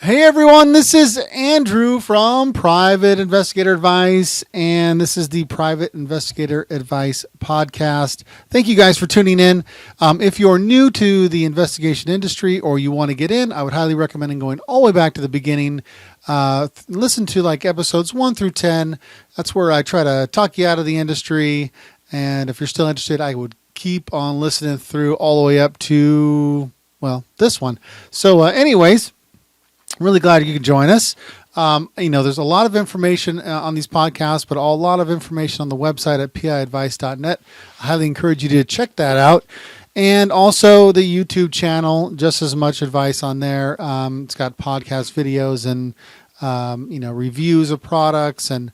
Hey everyone, this is Andrew from Private Investigator Advice, and this is the Private Investigator Advice podcast. Thank you guys for tuning in. If you're new to the investigation industry or you want to get in, I would highly recommend going all the way back to the beginning. Listen to like episodes 1 through 10. That's where I try to talk you out of the industry, and if you're still interested, I would keep on listening through all the way up to, well, this one. So anyways, I'm really glad you could join us. There's a lot of information on these podcasts, but a lot of information on the website at piadvice.net. I highly encourage you to check that out. And also the YouTube channel, just as much advice on there. It's got podcast videos and, reviews of products and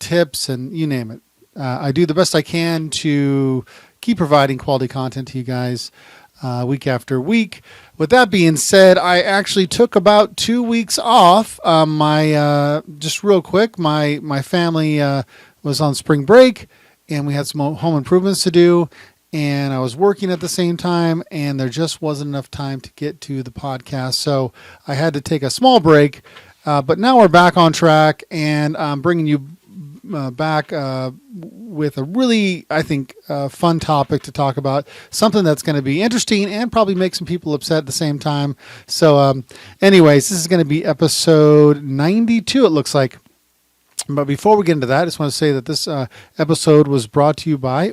tips and you name it. I do the best I can to keep providing quality content to you guys week after week. With that being said, I actually took about 2 weeks off. Just real quick, my family was on spring break, and we had some home improvements to do, and I was working at the same time, and there just wasn't enough time to get to the podcast, so I had to take a small break. But now we're back on track, and I'm bringing you back with a really, I think, fun topic to talk about, something that's going to be interesting and probably make some people upset at the same time. So anyways, this is going to be episode 92, it looks like. But before we get into that, I just want to say that this episode is brought to you by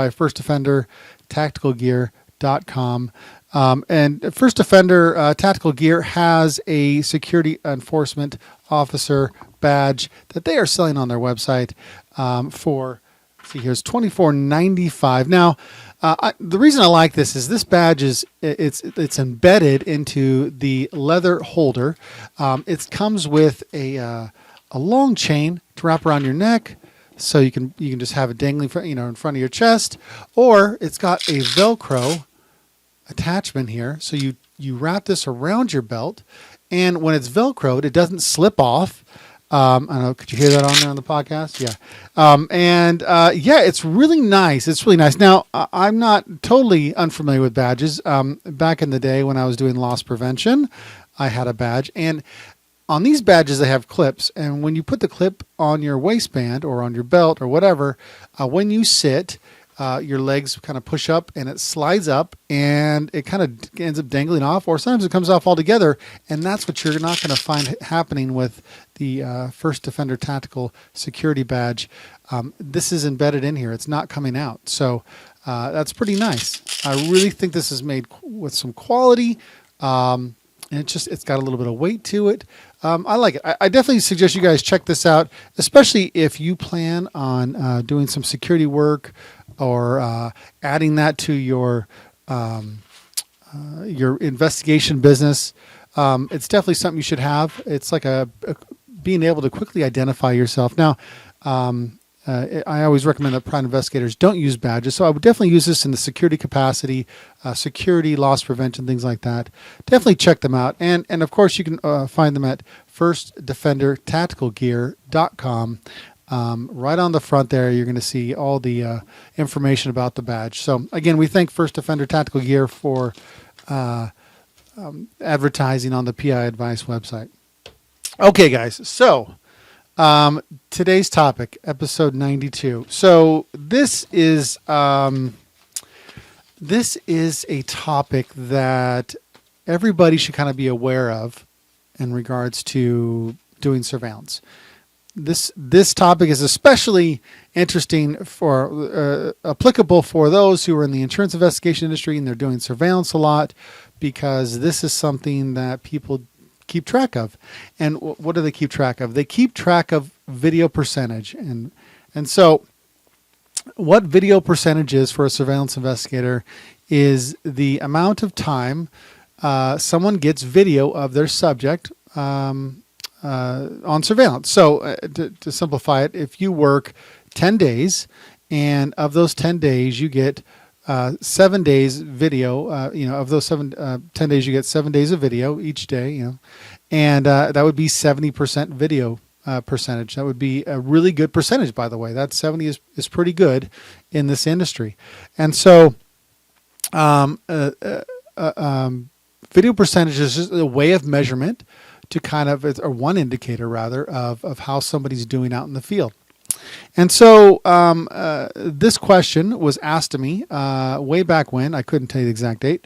First Defender TacticalGear.com. And First Defender Tactical Gear has a security enforcement officer badge that they are selling on their website for, here's $24.95. Now, the reason I like this badge is it's embedded into the leather holder. It comes with a long chain to wrap around your neck, so you can just have it dangling in front of your chest, or it's got a Velcro attachment here, so you wrap this around your belt, and when it's Velcroed, it doesn't slip off. I don't know, could you hear that on there on the podcast? Yeah. It's really nice. It's really nice. Now, I'm not totally unfamiliar with badges. Back in the day when I was doing loss prevention, I had a badge, and on these badges, they have clips, and when you put the clip on your waistband or on your belt or whatever, when you sit, your legs kind of push up and it slides up and it kind of ends up dangling off, or sometimes it comes off altogether. And that's what you're not going to find happening with the First Defender Tactical Security Badge. This is embedded in here. It's not coming out. So that's pretty nice. I really think this is made with some quality. And it's got a little bit of weight to it. I like it. I definitely suggest you guys check this out, especially if you plan on doing some security work or adding that to your investigation business. It's definitely something you should have. It's like being able to quickly identify yourself. Now, I always recommend that private investigators don't use badges, so I would definitely use this in the security capacity, security, loss prevention, things like that. Definitely check them out. And of course, you can find them at firstdefendertacticalgear.com. Right on the front there, you're going to see all the information about the badge. So again, we thank First Defender Tactical Gear for advertising on the PI Advice website. Okay, guys. So today's topic, episode 92. So this is a topic that everybody should kind of be aware of in regards to doing surveillance. This topic is especially interesting for applicable for those who are in the insurance investigation industry and they're doing surveillance a lot, because this is something that people keep track of. And what do they keep track of? They keep track of video percentage. And so what video percentage is for a surveillance investigator is the amount of time someone gets video of their subject on surveillance. So to simplify it, if you work 10 days and of those 10 days you get 7 days video, of those 10 days you get 7 days of video each day, and that would be 70% video percentage. That would be a really good percentage, by the way. That 70 is pretty good in this industry. And so video video percentage is just a way of measurement to kind of, or one indicator rather, of how somebody's doing out in the field. And so this question was asked to me way back when. I couldn't tell you the exact date.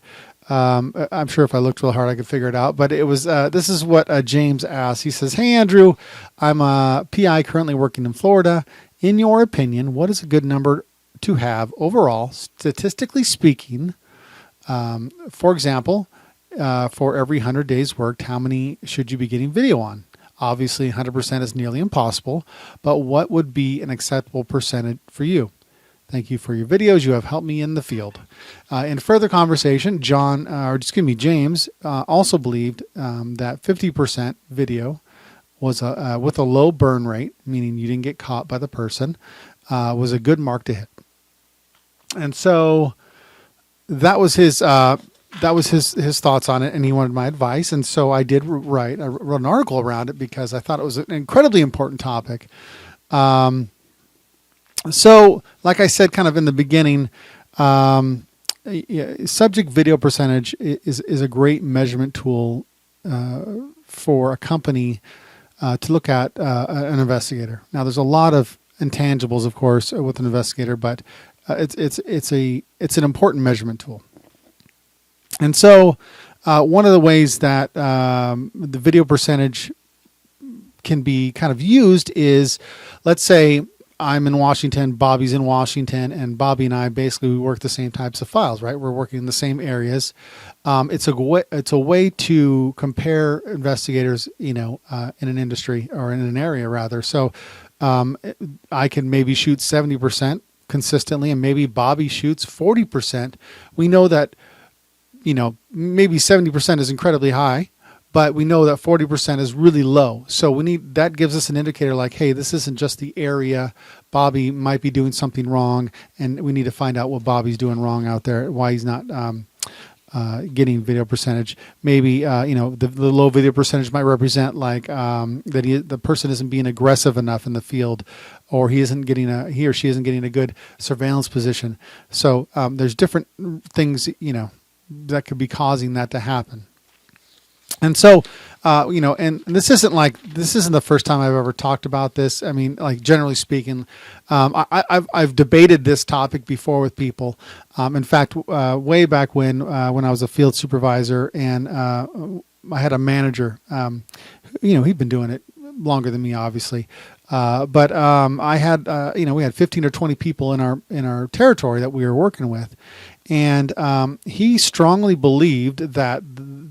I'm sure if I looked real hard, I could figure it out. But it was this is what James asked. He says, "Hey, Andrew, I'm a PI currently working in Florida. In your opinion, what is a good number to have overall, statistically speaking? For example, for every 100 days worked, how many should you be getting video on? Obviously, 100% is nearly impossible, but what would be an acceptable percentage for you? Thank you for your videos. You have helped me in the field." In further conversation, James also believed that 50% video was with a low burn rate, meaning you didn't get caught by the person, was a good mark to hit. And so that was his thoughts on it, and he wanted my advice. And so I did write. I wrote an article around it because I thought it was an incredibly important topic. So, like I said, kind of in the beginning, subject video percentage is a great measurement tool for a company to look at an investigator. Now, there's a lot of intangibles, of course, with an investigator, but it's an important measurement tool. And so, one of the ways that the video percentage can be kind of used is, let's say I'm in Washington, Bobby's in Washington, and Bobby and I we work the same types of files, right? We're working in the same areas. It's a way to compare investigators, in an industry or in an area rather. So I can maybe shoot 70% consistently, and maybe Bobby shoots 40%. We know that, maybe 70% is incredibly high, but we know that 40% is really low. So that gives us an indicator like, hey, this isn't just the area. Bobby might be doing something wrong, and we need to find out what Bobby's doing wrong out there, why he's not getting video percentage. Maybe, the low video percentage might represent like that the person isn't being aggressive enough in the field, or he or she isn't getting a good surveillance position. So there's different things, that could be causing that to happen. And so, and this isn't the first time I've ever talked about this. I mean, like generally speaking, I've debated this topic before with people. In fact, way back when I was a field supervisor, and I had a manager. He'd been doing it longer than me, obviously. But I had, we had 15 or 20 people in our territory that we were working with. And he strongly believed that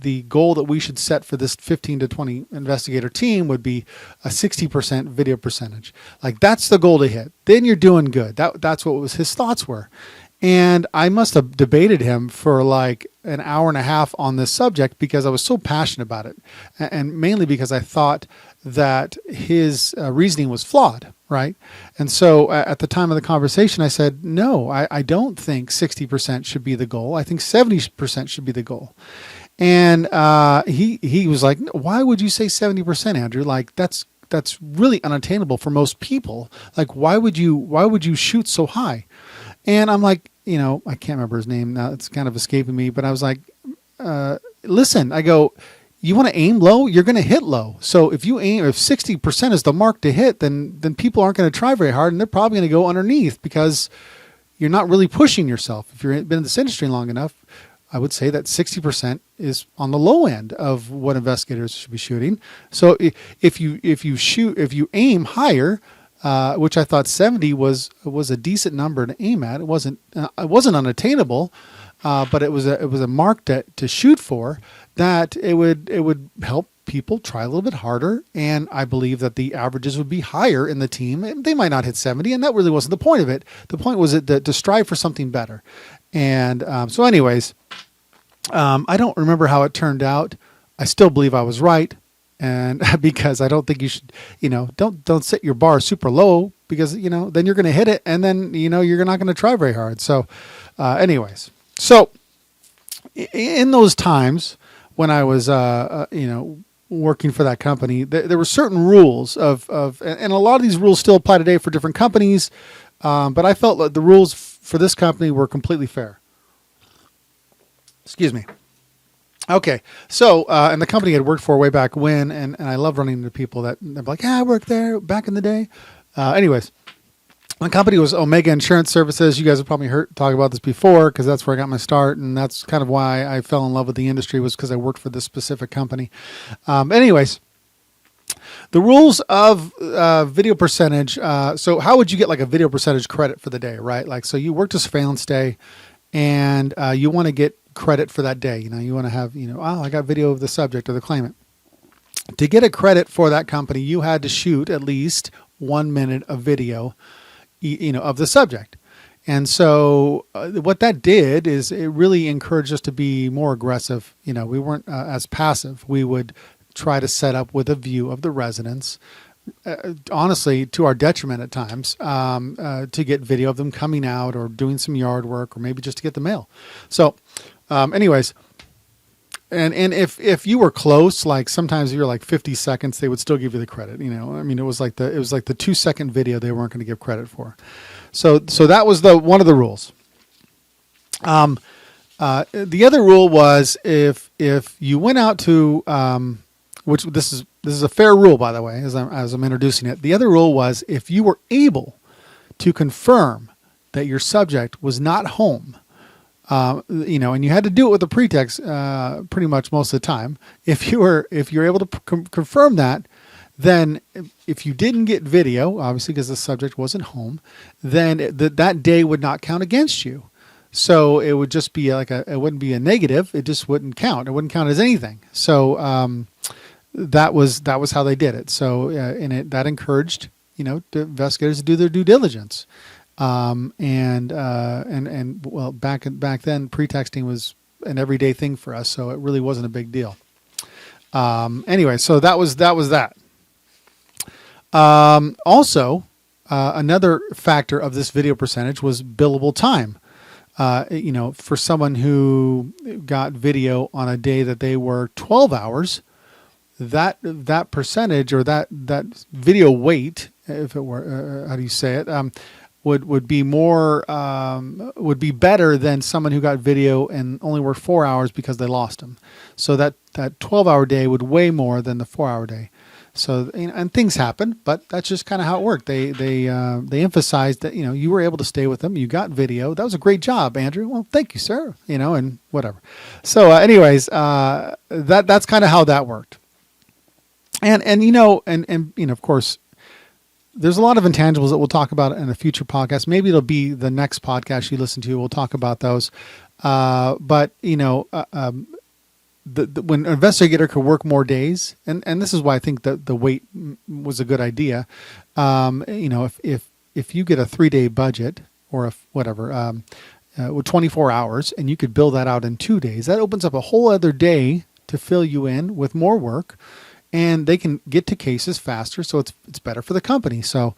the goal that we should set for this 15 to 20 investigator team would be a 60% video percentage. Like, that's the goal to hit. Then you're doing good. That's what his thoughts were. And I must have debated him for like an hour and a half on this subject because I was so passionate about it. And mainly because I thought that his reasoning was flawed, right? And so at the time of the conversation, I said, no, I don't think 60% should be the goal. I think 70% should be the goal. And he was like, why would you say 70%, Andrew? Like, that's really unattainable for most people. Like, why would you shoot so high? And I'm like, I can't remember his name now. It's kind of escaping me, but I was like, listen, I go, you want to aim low, you're going to hit low. So if 60% is the mark to hit, then people aren't going to try very hard, and they're probably going to go underneath because you're not really pushing yourself. If you've been in this industry long enough, I would say that 60% is on the low end of what investigators should be shooting. So if you aim higher, which I thought 70 was a decent number to aim at. It wasn't unattainable, but it was a mark to shoot for. That it would help people try a little bit harder, and I believe that the averages would be higher in the team. They might not hit 70, and that really wasn't the point of it. The point was to strive for something better. And so, anyways, I don't remember how it turned out. I still believe I was right. And because I don't think you should, don't set your bar super low because, then you're going to hit it and then, you're not going to try very hard. So anyways, so in those times when I was, working for that company, there were certain rules and a lot of these rules still apply today for different companies. But I felt like the rules for this company were completely fair. Excuse me. Okay, so and the company I'd worked for way back when, and I love running into people that they're like, yeah, I worked there back in the day. Anyways, my company was Omega Insurance Services. You guys have probably heard talk about this before because that's where I got my start, and that's kind of why I fell in love with the industry was because I worked for this specific company. Anyways, the rules of video percentage. So how would you get like a video percentage credit for the day, right? Like, so you worked a surveillance day, and you want to get credit for that day. You want to have, I got video of the subject or the claimant. To get a credit for that company, you had to shoot at least 1 minute of video, of the subject. And so what that did is it really encouraged us to be more aggressive. We weren't as passive. We would try to set up with a view of the residents, honestly, to our detriment at times, to get video of them coming out or doing some yard work or maybe just to get the mail. So anyways, and if you were close, like sometimes if you're like 50 seconds, they would still give you the credit. It was like the 2-second video they weren't going to give credit for. So that was one of the rules. The other rule was if you went out to, which this is a fair rule, by the way, as I'm introducing it. The other rule was if you were able to confirm that your subject was not home, and you had to do it with a pretext, pretty much most of the time. If you're able to confirm that, then if you didn't get video, obviously because the subject wasn't home, then that day would not count against you. So it would just be it wouldn't be a negative. It just wouldn't count. It wouldn't count as anything. So that was how they did it. So that encouraged the investigators to do their due diligence. And well, back then, pretexting was an everyday thing for us, so it really wasn't a big deal. Anyway, so that was that. Also, another factor of this video percentage was billable time. For someone who got video on a day that they were 12 hours, that percentage or that video weight, if it were, how do you say it? Would be more would be better than someone who got video and only worked 4 hours because they lost them. So that 12-hour day would weigh more than the 4-hour day. So and things happen, but that's just kind of how it worked. They emphasized that you were able to stay with them. You got video. That was a great job, Andrew. Well, thank you, sir. And whatever. So anyways, that's kind of how that worked. And of course, there's a lot of intangibles that we'll talk about in a future podcast. Maybe it'll be the next podcast you listen to. We'll talk about those. But when an investigator could work more days, and this is why I think that the weight was a good idea. If you get a 3-day budget or with 24 hours, and you could bill that out in 2 days, that opens up a whole other day to fill you in with more work. And they can get to cases faster, so it's better for the company. So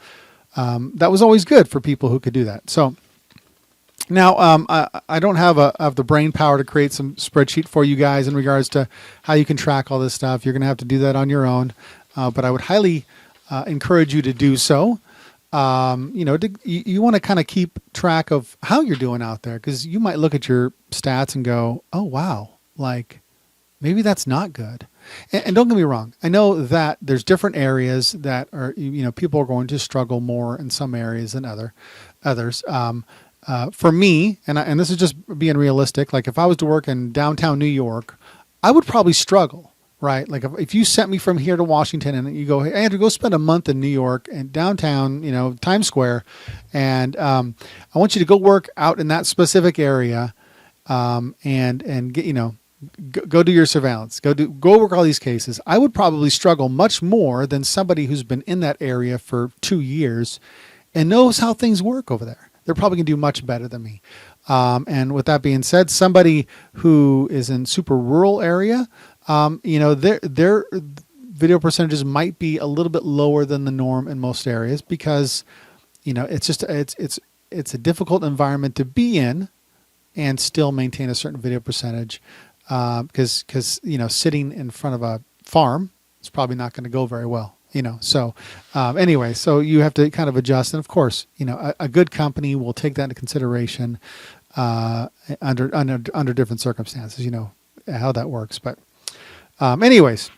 that was always good for people who could do that. So now I don't have the brain power to create some spreadsheet for you guys in regards to how you can track all this stuff. You're going to have to do that on your own, but I would highly encourage you to do so. You want to kind of keep track of how you're doing out there, because you might look at your stats and go, oh, wow, like maybe that's not good. And don't get me wrong. I know that there's different areas that are, people are going to struggle more in some areas than others. For me, and this is just being realistic, like if I was to work in downtown New York, I would probably struggle, right? Like if you sent me from here to Washington and you go, hey, Andrew, go spend a month in New York and downtown, Times Square. And I want you to go work out in that specific area and get, go do your surveillance, go work all these cases. I would probably struggle much more than somebody who's been in that area for 2 years and knows how things work over there. They're probably going to do much better than me. And with that being said, somebody who is in super rural area, their video percentages might be a little bit lower than the norm in most areas because, it's a difficult environment to be in and still maintain a certain video percentage. Because sitting in front of a farm is probably not going to go very well, So anyway, so you have to kind of adjust, and of course, a good company will take that into consideration under different circumstances. that works. But anyways,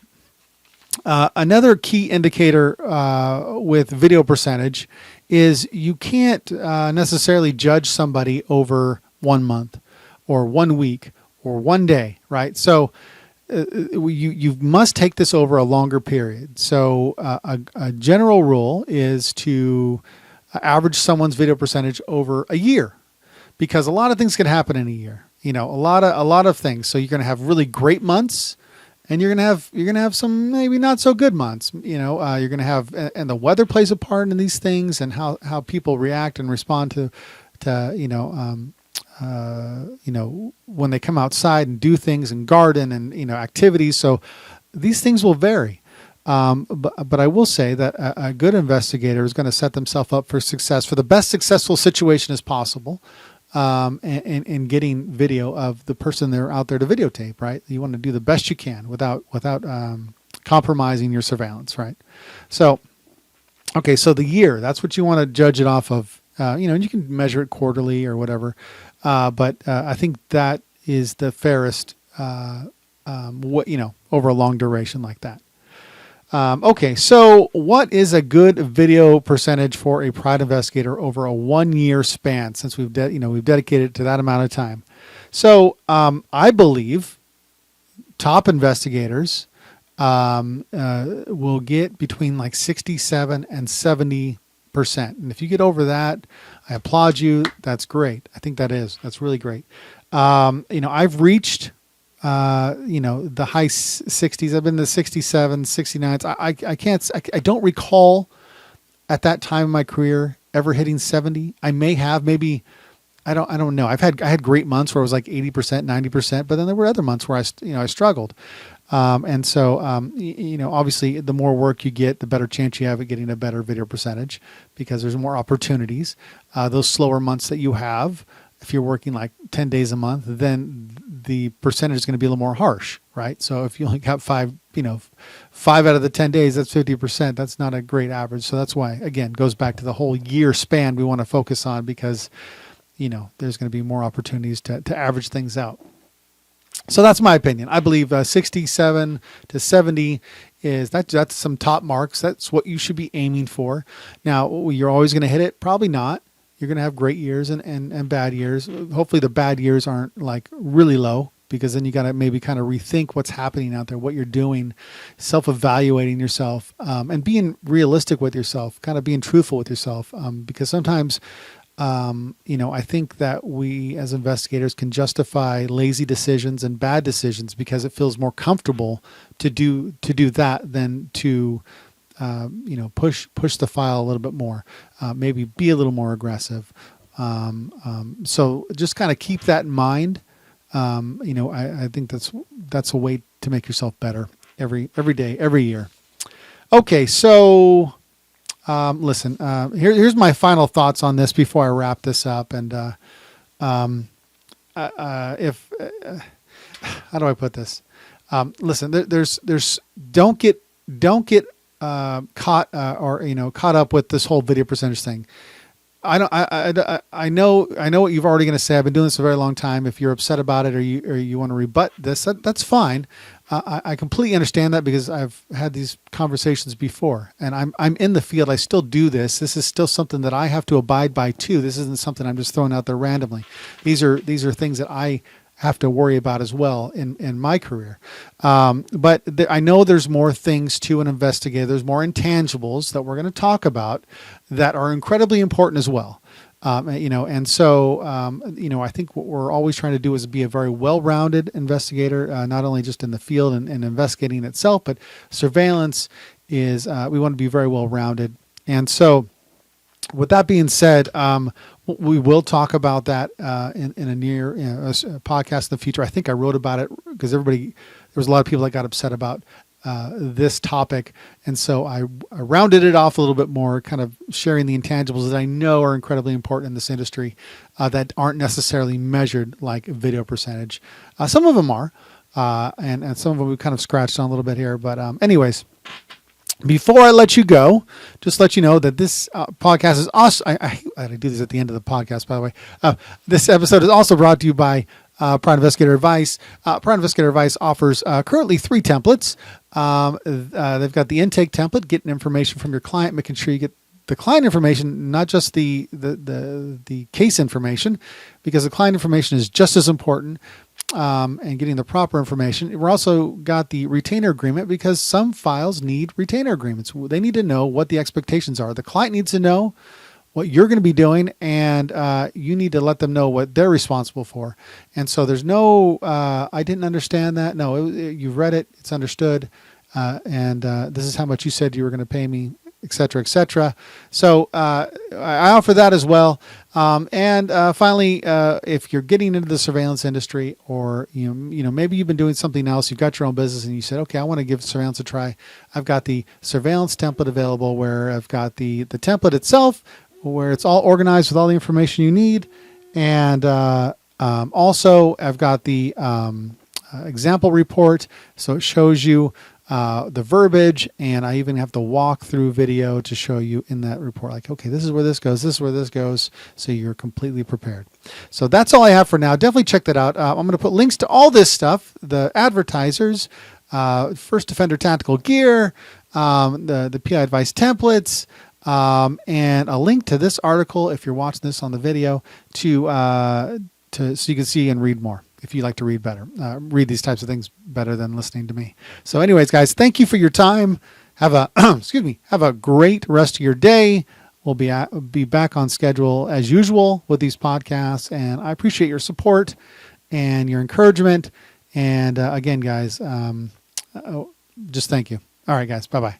another key indicator with video percentage is you can't necessarily judge somebody over 1 month or 1 week or 1 day, right? So you must take this over a longer period. So a general rule is to average someone's video percentage over a year, because a lot of things can happen in a year. A lot of things. So you're going to have really great months, and you're going to have some maybe not so good months. You're going to have, and the weather plays a part in these things, and how people react and respond to when they come outside and do things and garden and, activities. So these things will vary. But I will say that a good investigator is going to set themselves up for success, for the best successful situation as possible, in getting video of the person they're out there to videotape, right? You want to do the best you can without compromising your surveillance, right? So, okay, so the year, that's what you want to judge it off of. You can measure it quarterly or whatever. But I think that is the fairest, over a long duration like that. Okay, so what is a good video percentage for a private investigator over a 1 year span, since we've dedicated to that amount of time? So I believe top investigators will get between like 67 and 70%. And if you get over that, I applaud you. That's great. I think that's really great. I've reached, the high 60s. I've been in the 67s, 69s. I don't recall at that time in my career ever hitting 70. I may have, maybe, I don't know. I had great months where it was like 80%, 90%, but then there were other months where I struggled. And so, obviously the more work you get, the better chance you have at getting a better video percentage, because there's more opportunities. Those slower months that you have, if you're working like 10 days a month, then the percentage is going to be a little more harsh, right? So if you only got 5 out of the 10 days, that's 50%. That's not a great average. So that's why, again, goes back to the whole year span we want to focus on, because, there's going to be more opportunities to average things out. So that's my opinion. I believe 67 to 70 that's some top marks. That's what you should be aiming for. Now, you're always going to hit it? Probably not. You're going to have great years and bad years. Hopefully the bad years aren't like really low, because then you got to maybe kind of rethink what's happening out there, what you're doing, self-evaluating yourself, and being realistic with yourself, kind of being truthful with yourself. Because sometimes, I think that we as investigators can justify lazy decisions and bad decisions because it feels more comfortable to do that than to push the file a little bit more, maybe be a little more aggressive. So just kind of keep that in mind. I think that's a way to make yourself better every day, every year. Okay. So, listen, here's my final thoughts on this before I wrap this up. And, how do I put this? Listen, there's don't get caught caught up with this whole video percentage thing. I know what you've already going to say. I've been doing this a very long time. If you're upset about it or you want to rebut this, that's fine. I completely understand that, because I've had these conversations before, and I'm in the field. I still do this. This is still something that I have to abide by too. This isn't something I'm just throwing out there randomly. These are things that I have to worry about as well in my career. But I know there's more things to an investigator. There's more intangibles that we're going to talk about that are incredibly important as well. And so, I think what we're always trying to do is be a very well-rounded investigator, not only just in the field and investigating itself, but surveillance is, we want to be very well-rounded. And so with that being said, we will talk about that in a near podcast in the future. I think I wrote about it because there was a lot of people that got upset about this topic. And so I rounded it off a little bit more, kind of sharing the intangibles that I know are incredibly important in this industry that aren't necessarily measured like video percentage. Some of them are, and some of them we kind of scratched on a little bit here. But anyways, before I let you go, just let you know that this podcast is also, I do this at the end of the podcast, by the way. This episode is also brought to you by Private Investigator Advice. Private Investigator Advice offers currently 3 templates. They've got the intake template, getting information from your client, making sure you get the client information, not just the case information, because the client information is just as important, and getting the proper information. We're also got the retainer agreement, because some files need retainer agreements. They need to know what the expectations are. The client needs to know what you're going to be doing, and you need to let them know what they're responsible for. And so there's no, I didn't understand that. No, you've read it, it's understood, and this is how much you said you were going to pay me, et cetera, et cetera. So I offer that as well. And finally, if you're getting into the surveillance industry, or maybe you've been doing something else, you've got your own business, and you said, okay, I want to give surveillance a try. I've got the surveillance template available, where I've got the template itself, where it's all organized with all the information you need, and also I've got the example report, so it shows you the verbiage, and I even have the walkthrough video to show you in that report, like, okay, this is where this goes, this is where this goes, so you're completely prepared. So that's all I have for now. Definitely check that out. I'm going to put links to all this stuff, the advertisers, First Defender tactical gear, the PI advice templates, and a link to this article, if you're watching this on the video, so you can see and read more. If you like to read better, read these types of things better than listening to me. So anyways, guys, thank you for your time. Have a, have a great rest of your day. We'll be back on schedule as usual with these podcasts, and I appreciate your support and your encouragement. And again, guys, just thank you. All right, guys, bye-bye.